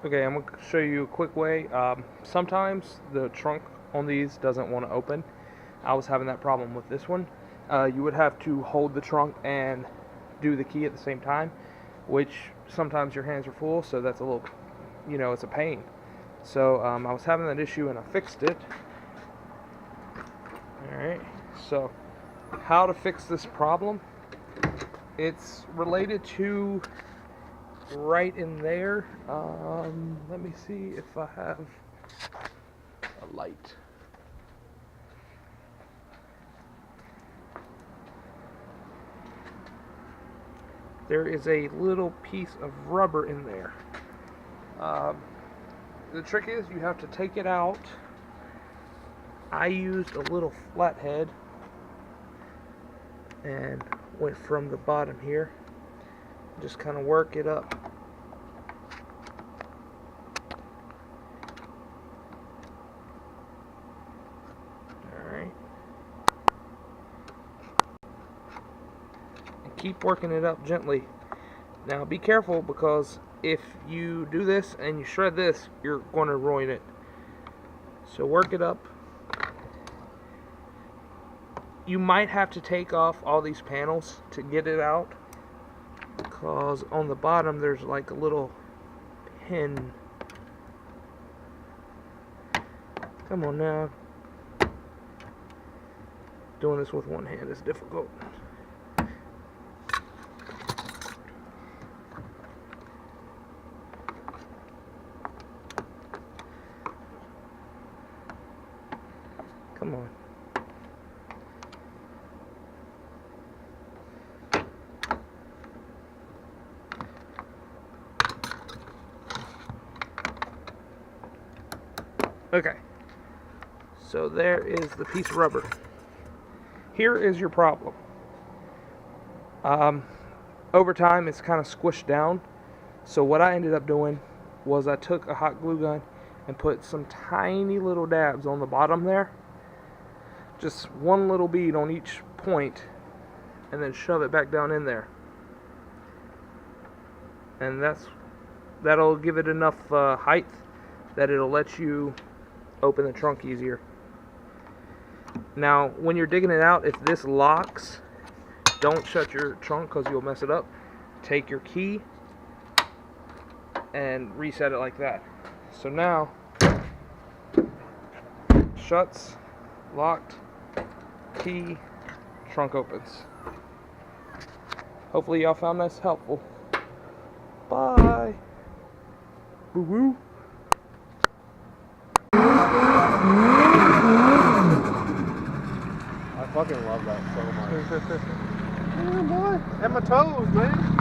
Okay, I'm going to show you a quick way. Sometimes the trunk on these doesn't want to open. I was having that problem with this one. You would have to hold the trunk and do the key at the same time, which sometimes your hands are full, so that's a little, it's a pain. So I was having that issue and I fixed it. Alright, so how to fix this problem? It's related to right in there. Let me see if I have a light. There is a little piece of rubber in there. The trick is you have to take it out. I used a little flathead and went from the bottom here. Just kind of work it up. Alright. And keep working it up gently. Now be careful, because if you do this and you shred this, you're going to ruin it. So work it up. You might have to take off all these panels to get it out, because on the bottom there's like a little pin. Come on now. Doing this with one hand is difficult. Come on. Okay, so there is the piece of rubber. Here is your problem. Over time it's kind of squished down, so what I ended up doing was I took a hot glue gun and put some tiny little dabs on the bottom there, just one little bead on each point, and then shove it back down in there, and that'll give it enough height that it'll let you open the trunk easier. Now when you're digging it out, if this locks, don't shut your trunk because you'll mess it up. Take your key and reset it like that. So now shuts, locked, key, trunk opens. Hopefully y'all found this helpful. Bye. Woo woo. I fucking love that so much. Oh boy, at my toes, man.